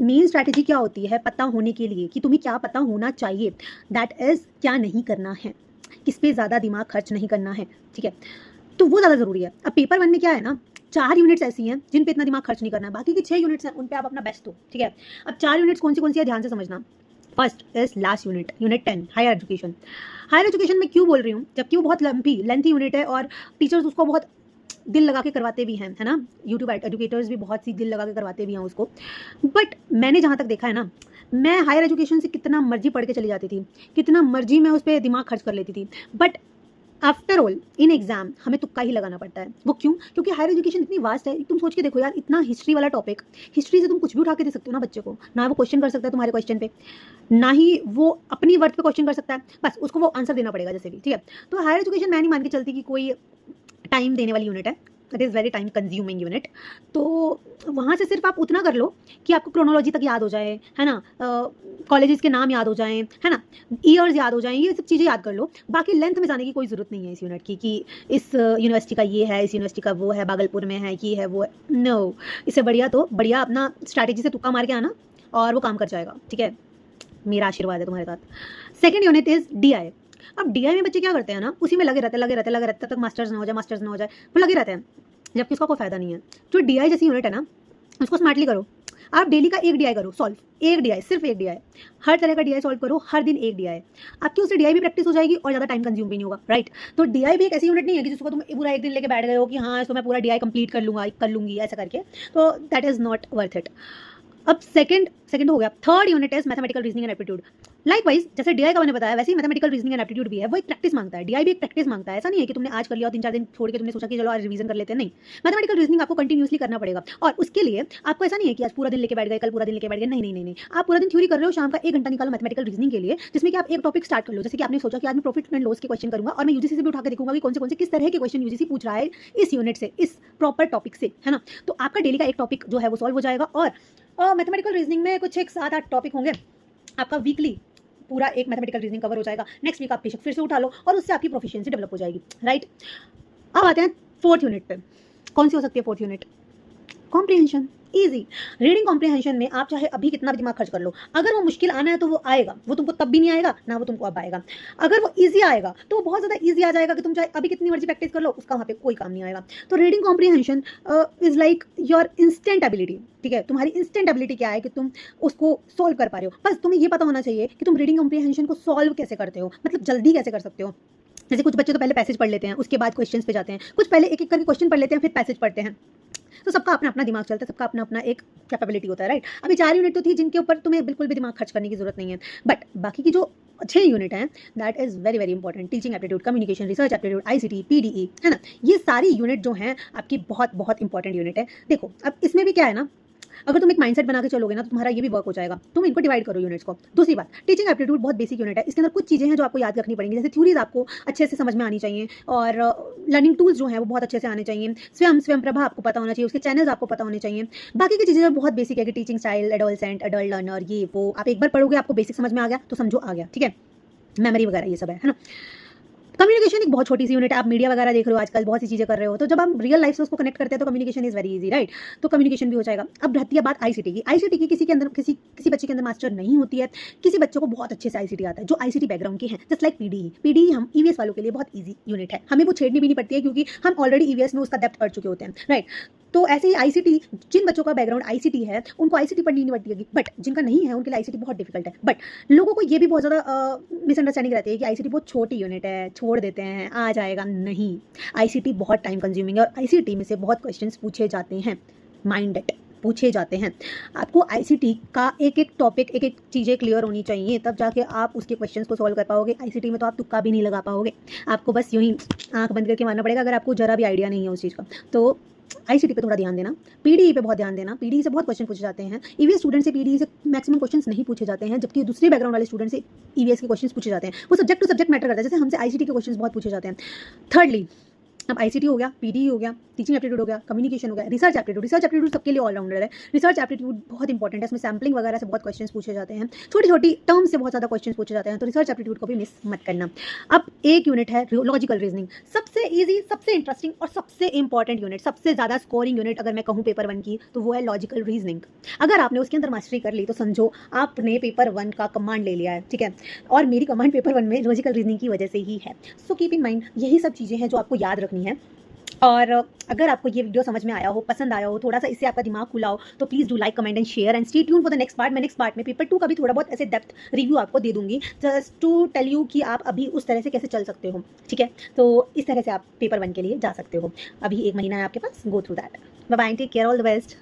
Main strategy क्या होती है पता होने के लिए कि तुम्हें क्या पता होना चाहिए, दैट इज़ क्या नहीं करना है, किस पे ज़्यादा दिमाग खर्च नहीं करना है, ठीक है। तो वो ज़्यादा ज़रूरी है। अब पेपर 1 में क्या है ना, 4 यूनिट्स ऐसी हैं जिन पे इतना दिमाग खर्च नहीं करना है, बाकी की 6 यूनिट्स हैं उन पे आप अपना बेस्ट दो, ठीक है। अब 4 यूनिट्स कौन सी है ध्यान से समझना। First is last unit, unit 10 higher education. Higher education में क्यों बोल रही हूँ, जबकि वो बहुत लेंथी यूनिट है और टीचर्स उसको बहुत दिल लगा के करवाते भी हैं, है ना। यूट्यूब एजुकेटर्स भी बहुत सी दिल लगा के करवाते भी हैं उसको। बट मैंने जहाँ तक देखा है ना, मैं हायर एजुकेशन से कितना मर्जी पढ़ के चली जाती थी, कितना मर्जी मैं उस पर दिमाग खर्च कर लेती थी, but after all in exam हमें तुक्का ही लगाना पड़ता है। वो क्यों? क्योंकि हायर एजुकेशन इतनी वास्ट है। तुम सोच के देखो यार, इतना हिस्ट्री वाला टॉपिक, हिस्ट्री से तुम कुछ भी उठा के दे सकते हो ना बच्चे को, ना वो क्वेश्चन कर सकता है तुम्हारे क्वेश्चन पे, ना ही वो अपनी वर्ड पे क्वेश्चन कर सकता है, बस उसको वो आंसर देना पड़ेगा जैसे भी, ठीक है। तो हायर एजुकेशन मैं नहीं मान के चलती कि कोई टाइम देने वाली यूनिट है, it is very time consuming unit. तो वहाँ से सिर्फ आप उतना कर लो कि आपको क्रोनोलॉजी तक याद हो जाए, है ना, कॉलेजेस के नाम याद हो जाएं, है ना, ईयर्स याद हो जाएं, ये सब चीज़ें याद कर लो। बाकी लेंथ में जाने की कोई ज़रूरत नहीं है इस यूनिट की कि इस यूनिवर्सिटी का ये है, इस यूनिवर्सिटी का वो है, भागलपुर में है, ये है, वो है। नो, इससे बढ़िया तो बढ़िया अपना स्ट्रैटेजी से तुक्का मार के आना और वो काम कर जाएगा, ठीक है। मेरा आशीर्वाद है तुम्हारे साथ। Second unit is DI। अब DI में बच्चे क्या करते हैं ना, उसी में लगे रहते तक मास्टर्स ना हो जाए, वो लगे रहते हैं, जबकि उसका कोई फायदा नहीं है। जो DI जैसी यूनिट है ना, उसको स्मार्टली करो। आप डेली का एक DI करो सॉल्व, एक DI, सिर्फ एक DI, हर तरह का DI सॉल्व करो, हर दिन एक DI। आपकी उससे DI भी प्रैक्टिस हो जाएगी और ज़्यादा टाइम कंज्यूम भी नहीं होगा, राइट। तो DI भी एक ऐसी यूनिट नहीं है कि जिसको तुम पूरा एक दिन लेके बैठ गए हो कि हाँ तो मैं पूरा DI कंप्लीट कर लूँगी ऐसा करके, तो that is not worth it. अब सेकंड हो गया। Third unit is mathematical reasoning and aptitude. Likewise जैसे DI का मैंने बताया, वैसे ही मैथमेटिकल रीजनिंग एंड एप्टीट्यूड भी है, वो एक प्रैक्टिस मांगता है। DI भी एक प्रैक्टिस मांगता है। ऐसा नहीं है कि तुमने आज कर लिया और 3-4 दिन छोड़ के तुमने सोचा कि चलो आज रिवीजन कर लेते हैं, नहीं। मैथमेटिकल रीजनिंग आपको कंटिन्यूसली करना पड़ेगा और उसके लिए आपको ऐसा नहीं है कि आज पूरा दिन लेके बैठ गए, कल पूरा दिन लेके बैठ गए, नहीं। आप पूरा दिन थ्योरी कर रहे हो, शाम का 1 घंटा निकालो मैथमेटिकल रीजनिंग के लिए, जिसमें कि आप एक टॉपिक स्टार्ट कर लो। जैसे कि आपने सोचा कि आज मैं प्रॉफिट एंड लॉस के क्वेश्चन करूंगा और मैं यूजीसी से भी उठा के देखूंगा कि कौन से किस तरह के क्वेश्चन यूजीसी पूछ रहा है इस यूनिट से, इस प्रॉपर टॉपिक से, है ना। तो आपका डेली का एक टॉपिक जो है वो सॉल्व हो जाएगा और मैथमेटिकल रीजनिंग में कुछ 7-8 टॉपिक होंगे। आपका वीकली पूरा एक मैथमेटिकल रीजनिंग कवर हो जाएगा। नेक्स्ट वीक आप बेशक फिर से उठा लो और उससे आपकी प्रोफिशिएंसी डेवलप हो जाएगी, राइट। अब आते हैं फोर्थ यूनिट पे। कौन सी हो सकती है fourth unit? Comprehension. Easy reading comprehension में आप चाहे अभी कितना भी दिमाग खर्च कर लो, अगर वो मुश्किल आना है तो वो आएगा, वो तुमको तब भी नहीं आएगा ना वो तुमको अब आएगा। अगर वो इजी आएगा तो वो बहुत ज़्यादा इजी आ जाएगा कि तुम चाहे अभी कितनी मर्जी प्रैक्टिस कर लो, उसका वहाँ पे कोई काम नहीं आएगा। तो reading comprehension is like your instant ability, ठीक है। तुम्हारी इंस्टेंट एबिलिटी क्या है कि तुम उसको सॉल्व कर पा रहे हो। बस तुम्हें ये पता होना चाहिए कि तुम रीडिंग कॉम्प्रिहेंशन को सॉल्व कैसे करते हो, मतलब जल्दी कैसे कर सकते हो। जैसे कुछ बच्चे तो पहले पैसेज पढ़ लेते हैं, उसके बाद क्वेश्चंस पे जाते हैं, कुछ पहले एक करके क्वेश्चन पढ़ लेते हैं फिर पैसेज पढ़ते हैं। तो सबका अपना अपना दिमाग चलता है, सबका अपना अपना एक कैपेबिलिटी होता है, राइट। अभी 4 यूनिट तो थी जिनके ऊपर तुम्हें बिल्कुल भी दिमाग खर्च करने की जरूरत नहीं है, बट बाकी की जो 6 यूनिट हैं that is very very important. Teaching aptitude, communication, research aptitude, ICT, PDE, है ना। ये सारी यूनिट जो हैं आपकी बहुत बहुत इंपॉर्टेंट यूनिट है। देखो अब इसमें भी क्या है ना, अगर तुम एक माइंडसेट बना के चलोगे ना तो तुम्हारा ये भी वर्क हो जाएगा। तुम इनको डिवाइड करो यूनिट्स को। दूसरी बात, टीचिंग एप्टीट्यूड बहुत बेसिक यूनिट है, इसके अंदर कुछ चीज़ें हैं जो आपको याद रखनी पड़ेंगी। जैसे थ्योरीज आपको अच्छे से समझ में आनी चाहिए और लर्निंग टूल्स जो हैं वो बहुत अच्छे से आने चाहिए। स्वयं प्रभा आपको पता होना चाहिए, उसके चैनल्स आपको पता होने चाहिए। बाकी की चीज़ें बहुत बेसिक है कि teaching style, adolescent, adult learner, ये वो आप एक बार पढ़ोगे आपको बेसिक समझ में आ गया तो समझो आ गया, ठीक है। मेमोरी वगैरह ये सब है ना। कम्युनिकेशन एक बहुत छोटी सी यूनिट है। आप मीडिया वगैरह देख रहे हो आजकल, बहुत सी चीज़ें कर रहे हो, तो जब हम रियल लाइफ से उसको कनेक्ट करते हैं तो communication is very easy, right. तो कम्युनिकेशन भी हो जाएगा। अब रहती है बात ICT की। ICT की किसी बच्चे के अंदर मास्टर नहीं होती है, किसी बच्चे को बहुत अच्छे से ICT आता है जो ICT बैकग्राउंड के हैं, जस्ट लाइक PDE हम EVS वालों के लिए बहुत ईजी यूनिट है, हमें वो छेड़नी भी नहीं पड़ती है क्योंकि हम ऑलरेडी EVS में उसका डेप्थ पढ़ चुके होते हैं, राइट। तो ऐसे ही ICT, जिन बच्चों का बैकग्राउंड ICT है उनको ICT पढ़नी नहीं पड़ती है, बट जिनका नहीं है उनके लिए ICT बहुत डिफिकल्ट है। बट लोगों को ये भी बहुत ज़्यादा मिसअंडरस्टैंडिंग रहती है कि ICT बहुत छोटी यूनिट है, छोड़ देते हैं, आ जाएगा। नहीं, ICT बहुत टाइम कंज्यूमिंग है और ICT में से बहुत क्वेश्चंस पूछे जाते हैं, माइंड इट, पूछे जाते हैं। आपको ICT का एक एक टॉपिक, एक एक चीज़ें क्लियर होनी चाहिए, तब जाके आप उसके क्वेश्चंस को सॉल्व कर पाओगे। ICT में तो आप तुक्का भी नहीं लगा पाओगे, आपको बस यूं ही आंख बंद करके मारना पड़ेगा अगर आपको जरा भी आइडिया नहीं है उस चीज़ का। तो ICT पे थोड़ा ध्यान देना, PDE पे बहुत ध्यान देना। PDE से बहुत क्वेश्चन पूछे जाते हैं, EVS स्टूडेंट से PDE से मैक्सिमम क्वेश्चंस नहीं पूछे जाते हैं, जबकि दूसरे बैकग्राउंड वाले स्टूडेंट से EVS के क्वेश्चंस पूछे जाते हैं। वो सब्जेक्ट टू सब्जेक्ट मैटर करता है, जैसे हमसे ICT के क्वेश्चंस बहुत पूछे जाते हैं। थर्डली अब आईसीटी हो गया, पीडी हो गया, टीचिंग एप्टीट्यूड हो गया, कम्युनिकेशन हो गया, रिसर्च एप्टीट्यूड सबके लिए ऑलराउंडर है। रिसर्च एप्टीट्यूड बहुत इंपॉर्टेंट है, इसमें सैम्पलिंग वगैरह से बहुत क्वेश्चंस पूछे जाते हैं, छोटी छोटी टर्म्स से बहुत ज़्यादा क्वेश्चंस पूछे जाते हैं, तो रिसर्च एप्टीट्यूड को भी मिस मत करना। अब एक यूनिट है लॉजिकल रीजनिंग, सबसे ईजी, सबसे इंटरेस्टिंग और सबसे इंपॉर्टेंट यूनिट, सबसे ज़्यादा स्कोरिंग यूनिट अगर मैं कहूँ पेपर 1 की, तो वो है लॉजिकल रीजनिंग। अगर आपने उसके अंदर मास्टरी कर ली तो समझो आपने पेपर 1 का कमांड ले लिया है, ठीक है। और मेरी कमांड पेपर 1 में लॉजिकल रीजनिंग की वजह से ही है। सो कीप इन माइंड, यही सब चीज़ें हैं जो आपको याद रखनी है। और अगर आपको ये वीडियो समझ में आया हो, पसंद आया हो, थोड़ा सा इससे आपका दिमाग खुला हो, तो please do like, comment and share and stay tune for the next part. मैं नेक्स्ट पार्ट में पेपर 2 का भी थोड़ा बहुत ऐसे डेप्थ रिव्यू आपको दे दूंगी, जस्ट टू टेल यू कि आप अभी उस तरह से कैसे चल सकते हो, ठीक है। तो इस तरह से आप पेपर 1 के लिए जा सकते हो। अभी 1 महीना है आपके पास, go through that. Bye bye, take care, all the best.